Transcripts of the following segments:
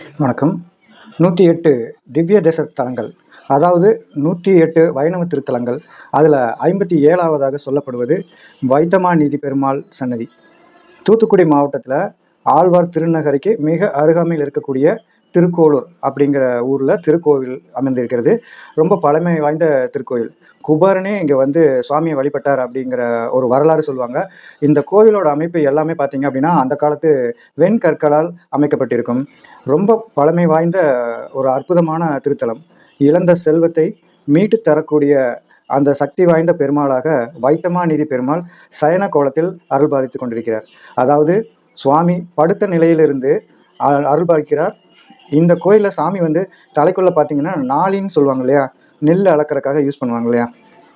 வணக்கம். 108 திவ்ய தேச தலங்கள். அதாவது 108 வைணவ திருத்தலங்கள். அதில் 57வதாக சொல்லப்படுவது வைத்தமாநிதி பெருமாள் சன்னதி. தூத்துக்குடி மாவட்டத்தில் ஆழ்வார் திருநகரிக்கு மிக அருகாமையில் இருக்கக்கூடிய திருக்கோளூர் அப்படிங்கிற ஊரில் திருக்கோவில் அமைந்திருக்கிறது. ரொம்ப பழமை வாய்ந்த திருக்கோயில். குபேரனே இங்கே வந்து சுவாமியை வழிபட்டார் அப்படிங்கிற ஒரு வரலாறு சொல்லுவாங்க. இந்த கோவிலோட அமைப்பு எல்லாமே பார்த்தீங்க அப்படின்னா அந்த காலத்து வெண்கற்களால் அமைக்கப்பட்டிருக்கும். ரொம்ப பழமை வாய்ந்த ஒரு அற்புதமான திருத்தலம். இழந்த செல்வத்தை மீட்டு தரக்கூடிய அந்த சக்தி வாய்ந்த பெருமாளாக வைத்தமாநிதி பெருமாள் சயன கோலத்தில் அருள்பாலித்துக் கொண்டிருக்கிறார். அதாவது சுவாமி படுத்த நிலையிலிருந்து அருள்பாலிக்கிறார். இந்த கோயிலில் சாமி வந்து தலைக்குள்ள பார்த்தீங்கன்னா நாளின்னு சொல்லுவாங்க இல்லையா, நெல் அளக்கறக்காக யூஸ் பண்ணுவாங்க இல்லையா,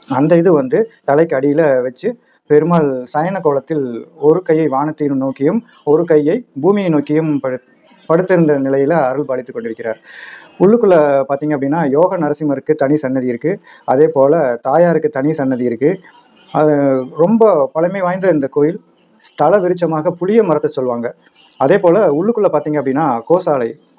அந்த இது வந்து தலைக்கு அடியில் வச்சு பெருமாள் சயன கோலத்தில் ஒரு கையை வானத்தை நோக்கியும் ஒரு கையை பூமியை நோக்கியும் படுத்திருந்த நிலையில் அருள் பாலித்துக் கொண்டிருக்கிறார். உள்ளுக்குள்ள பார்த்தீங்க அப்படின்னா யோக நரசிம்மருக்கு தனி சன்னதி இருக்குது. அதே போல் தாயாருக்கு தனி சன்னதி இருக்குது. அது ரொம்ப பழமை வாய்ந்த இந்த கோயில். ஸ்தல விருட்சமாக புளிய மரத்தை சொல்லுவாங்க. அதே போல் உள்ளுக்குள்ளே பார்த்தீங்க அப்படின்னா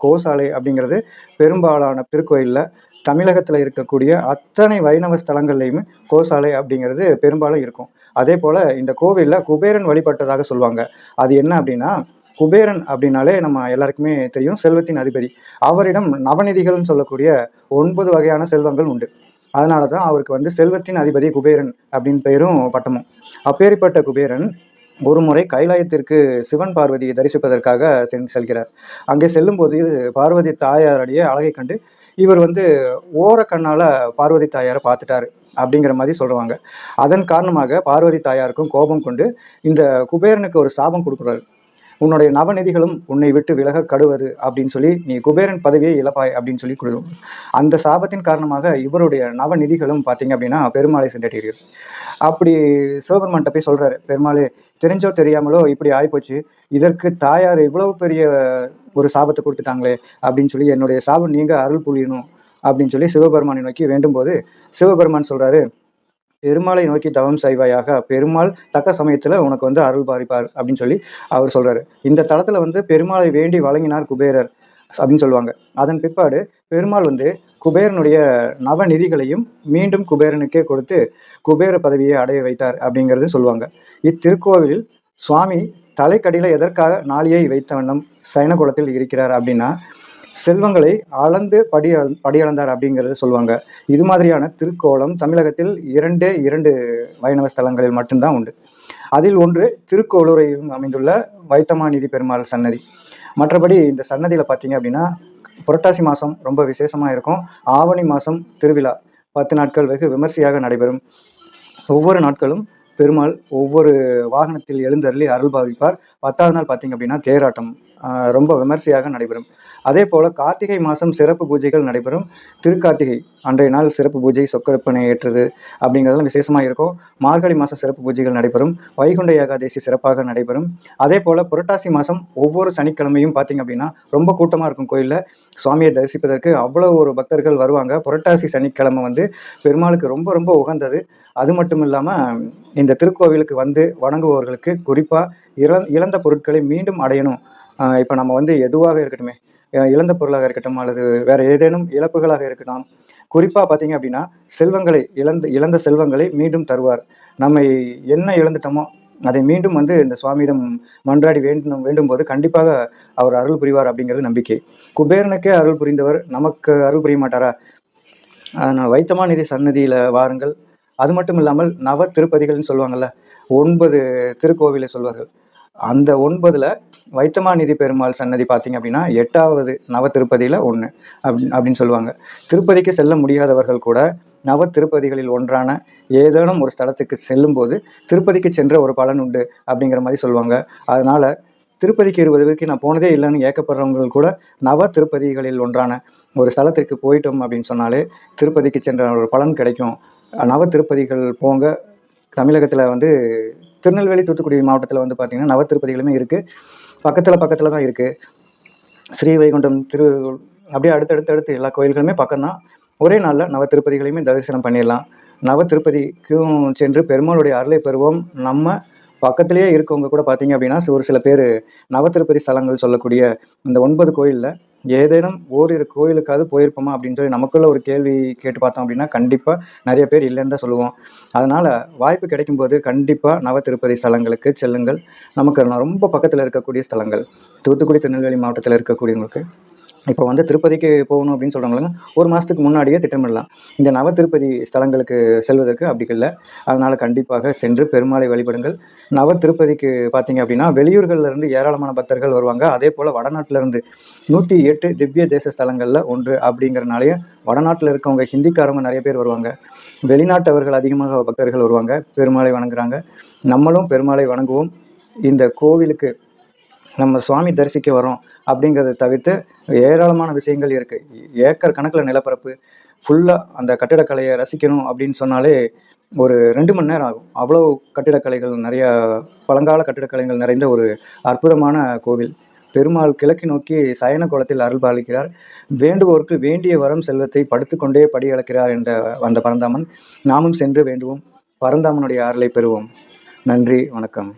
கோசாலை அப்படிங்கிறது பெரும்பாலான திருக்கோயிலில் தமிழகத்தில் இருக்கக்கூடிய அத்தனை வைணவ ஸ்தலங்கள்லையுமே கோசாலை அப்படிங்கிறது பெரும்பாலும் இருக்கும். அதே போல் இந்த கோவிலில் குபேரன் வழிபட்டதாக சொல்லுவாங்க. அது என்ன அப்படின்னா, குபேரன் அப்படின்னாலே நம்ம எல்லாருக்குமே தெரியும், செல்வத்தின் அதிபதி. அவரிடம் நவநிதிகள்னு சொல்லக்கூடிய 9 வகையான செல்வங்கள் உண்டு. அதனால தான் அவருக்கு வந்து செல்வத்தின் அதிபதி குபேரன் அப்படின்னு பெயரும் பட்டமும். அப்பேற்பட்ட குபேரன் ஒரு முறை கைலாயத்திற்கு சிவன் பார்வதியை தரிசிப்பதற்காக செல்கிறார். அங்கே செல்லும்போது பார்வதி தாயாருடைய அழகை கண்டு இவர் வந்து ஓர கண்ணால பார்வதி தாயாரை பார்த்துட்டாரு அப்படிங்கிற மாதிரி சொல்றாங்க. அதன் காரணமாக பார்வதி தாயாருக்கும் கோபம் கொண்டு இந்த குபேரனுக்கு ஒரு சாபம் கொடுக்குறாரு. உன்னுடைய நவநிதிகளும் உன்னை விட்டு விலக கடுவது அப்படின்னு சொல்லி நீ குபேரன் பதவியை இழப்பாய் அப்படின்னு சொல்லி கொடுக்கும். அந்த சாபத்தின் காரணமாக இவருடைய நவநிதிகளும் பார்த்தீங்க அப்படின்னா பெருமாளை சென்றடைகிறது. அப்படி சிவபெருமான்கிட்ட போய் சொல்றாரு, பெருமாளே தெரிஞ்சோ தெரியாமலோ இப்படி ஆயிப்போச்சு, இதற்கு தாயார் இவ்வளவு பெரிய ஒரு சாபத்தை கொடுத்துட்டாங்களே அப்படின்னு சொல்லி என்னுடைய சாபம் நீங்க அருள் புரியணும் அப்படின்னு சொல்லி சிவபெருமானை நோக்கி வேண்டும் போது சிவபெருமான் சொல்றாரு, பெருமாளை நோக்கி தவம் செய்வாயாக, பெருமாள் தக்க சமயத்துல உனக்கு வந்து அருள் பாரிப்பார் அப்படின்னு சொல்லி அவர் சொல்றாரு. இந்த தளத்துல வந்து பெருமாளை வேண்டி வழங்கினார் குபேரர் அப்படின்னு சொல்லுவாங்க. அதன் பிற்பாடு பெருமாள் வந்து குபேரனுடைய நவநிதிகளையும் மீண்டும் குபேரனுக்கே கொடுத்து குபேர பதவியை அடைய வைத்தார் அப்படிங்கிறது சொல்லுவாங்க. இத்திருக்கோவிலில் சுவாமி தலைக்கடியில எதற்காக நாளியை வைத்த வண்ணம் சயனகுலத்தில் இருக்கிறார் அப்படின்னா, செல்வங்களை அளந்து படியளந்தார் அப்படிங்கிறது சொல்லுவாங்க. இது மாதிரியான திருக்கோலம் தமிழகத்தில் 2 வைணவ ஸ்தலங்களில் மட்டும்தான் உண்டு. அதில் ஒன்று திருக்கோளூரில் அமைந்துள்ள வைத்தமாநிதி பெருமாள் சன்னதி. மற்றபடி இந்த சன்னதியில் பார்த்தீங்க அப்படின்னா புரட்டாசி மாதம் ரொம்ப விசேஷமாக இருக்கும். ஆவணி மாதம் திருவிழா 10 நாட்கள் வெகு விமர்சையாக நடைபெறும். ஒவ்வொரு நாட்களும் பெருமாள் ஒவ்வொரு வாகனத்தில் எழுந்தருளி அருள் பாவிப்பார். 10வது நாள் பார்த்தீங்க அப்படின்னா தேராட்டம் ரொம்ப விமர்சையாக நடைபெறும். அதே போல் கார்த்திகை மாதம் சிறப்பு பூஜைகள் நடைபெறும். திருக்கார்த்திகை அன்றைய நாள் சிறப்பு பூஜை, சொக்கற்பனை ஏற்றுறது அப்படிங்கிறதெல்லாம் விசேஷமாக இருக்கும். மார்கழி மாதம் சிறப்பு பூஜைகள் நடைபெறும். வைகுண்ட ஏகாதசி சிறப்பாக நடைபெறும். அதே போல் புரட்டாசி மாதம் ஒவ்வொரு சனிக்கிழமையும் பார்த்தீங்க அப்படின்னா ரொம்ப கூட்டமாக இருக்கும். கோயிலில் சுவாமியை தரிசிப்பதற்கு அவ்வளோ ஒரு பக்தர்கள் வருவாங்க. புரட்டாசி சனிக்கிழமை வந்து பெருமாளுக்கு ரொம்ப ரொம்ப உகந்தது. அது மட்டும் இல்லாமல் இந்த திருக்கோவிலுக்கு வந்து வணங்குபவர்களுக்கு குறிப்பாக இழந்த பொருட்களை மீண்டும் அடையணும். இப்போ நம்ம வந்து எதுவாக இருக்கட்டுமே, இழந்த பொருளாக இருக்கட்டும் அல்லது வேற ஏதேனும் இழப்புகளாக இருக்கலாம், குறிப்பாக பார்த்தீங்க அப்படின்னா செல்வங்களை இழந்த செல்வங்களை மீண்டும் தருவார். நம்ம என்ன இழந்துட்டோமோ அதை மீண்டும் வந்து இந்த சுவாமியிடம் மன்றாடி வேண்டும் போது கண்டிப்பாக அவர் அருள் புரிவார் அப்படிங்கிறது நம்பிக்கை. குபேரனுக்கே அருள் புரிந்தவர் நமக்கு அருள் புரிய மாட்டாரா? அதனால் வைத்தமாநிதி சன்னதியில் வாருங்கள். அது மட்டும் இல்லாமல் நவ திருப்பதிகள்னு சொல்லுவாங்கள்ல, 9 திருக்கோவிலை சொல்வார்கள். அந்த 9ல் வைத்தமாநிதி பெருமாள் சன்னதி பார்த்தீங்க அப்படின்னா 8வது நவ திருப்பதியில் ஒன்று அப்படின்னு சொல்லுவாங்க. திருப்பதிக்கு செல்ல முடியாதவர்கள் கூட நவ திருப்பதிகளில் ஒன்றான ஏதேனும் ஒரு ஸ்தலத்துக்கு செல்லும்போது திருப்பதிக்கு சென்ற ஒரு பலன் உண்டு அப்படிங்கிற மாதிரி சொல்லுவாங்க. அதனால் திருப்பதிக்கு 20 வரைக்கும் நான் போனதே இல்லைன்னு ஏக்கப்படுறவங்க கூட நவ திருப்பதிகளில் ஒன்றான ஒரு ஸ்தலத்திற்கு போயிட்டோம் அப்படின்னு சொன்னாலே திருப்பதிக்கு சென்ற ஒரு பலன் கிடைக்கும். நவ திருப்பதிகள் போங்க. தமிழகத்தில் வந்து திருநெல்வேலி, தூத்துக்குடி மாவட்டத்தில் வந்து பார்த்திங்கன்னா நவ திருப்பதிகளுமே இருக்குது. பக்கத்தில் தான் இருக்குது. ஸ்ரீவைகுண்டம் அப்படியே அடுத்தடுத்து எல்லா கோயில்களுமே பக்கம்தான். ஒரே நாளில் நவ திருப்பதிகளையுமே தரிசனம் பண்ணிடலாம். நவ திருப்பதிக்கும் சென்று பெருமாளுடைய அருளை பெறுவோம். நம்ம பக்கத்திலேயே இருக்கவங்க கூட பார்த்தீங்க அப்படின்னா ஒரு சில பேர் நவ திருப்பதி ஸ்தலங்கள் சொல்லக்கூடிய இந்த 9 கோயிலில் ஏதேனும் ஓரிரு கோயிலுக்காவது போயிருப்போமா அப்படின்னு சொல்லி நமக்குள்ள ஒரு கேள்வி கேட்டு பார்த்தோம் அப்படின்னா கண்டிப்பாக நிறைய பேர் இல்லைன்னு தான் சொல்லுவோம். அதனால் வாய்ப்பு கிடைக்கும்போது கண்டிப்பாக நவ திருப்பதி ஸ்தலங்களுக்கு செல்லுங்கள். நமக்கு ரொம்ப பக்கத்தில் இருக்கக்கூடிய ஸ்தலங்கள். தூத்துக்குடி, திருநெல்வேலி மாவட்டத்தில் இருக்கக்கூடியவங்களுக்கு இப்போ வந்து திருப்பதிக்கு போகணும் அப்படின்னு சொல்கிறவங்களுங்க 1 மாதத்துக்கு முன்னாடியே திட்டமிடலாம். இந்த நவ திருப்பதி ஸ்தலங்களுக்கு செல்வதற்கு அப்படி இல்லை. அதனால் கண்டிப்பாக சென்று பெருமாளை வழிபடுங்கள். நவ திருப்பதிக்கு பார்த்தீங்க அப்படின்னா வெளியூர்கள்ல இருந்து ஏராளமான பக்தர்கள் வருவாங்க. அதே போல் வடநாட்டிலேருந்து 108 திவ்ய தேச ஸ்தலங்களில் ஒன்று அப்படிங்கிறனாலேயே வடநாட்டில் இருக்கவங்க ஹிந்திக்காரவங்க நிறைய பேர் வருவாங்க. வெளிநாட்டவர்கள் அதிகமாக பக்தர்கள் வருவாங்க, பெருமாளை வணங்குறாங்க. நம்மளும் பெருமாளை வணங்குவோம். இந்த கோவிலுக்கு நம்ம சுவாமி தரிசிக்க வரோம் அப்படிங்கிறத தவிர்த்து ஏராளமான விஷயங்கள் இருக்குது. ஏக்கர் கணக்கில் நிலப்பரப்பு ஃபுல்லாக அந்த கட்டிடக்கலையை ரசிக்கணும் அப்படின்னு சொன்னாலே ஒரு 2 மணி நேரம் ஆகும். அவ்வளோ கட்டிடக்கலைகள் நிறையா பழங்கால கட்டிடக்கலைகள் நிறைந்த ஒரு அற்புதமான கோவில். பெருமாள் கிழக்கு நோக்கி சயன கோலத்தில் அருள் பாலிக்கிறார். வேண்டுவோருக்கு வேண்டிய வரம் செல்வத்தை படுத்துக்கொண்டே படி அளக்கிறார் என்ற அந்த பரந்தாமன். நாமும் சென்று வேண்டுவோம். பரந்தாமனுடைய அருளை பெறுவோம். நன்றி, வணக்கம்.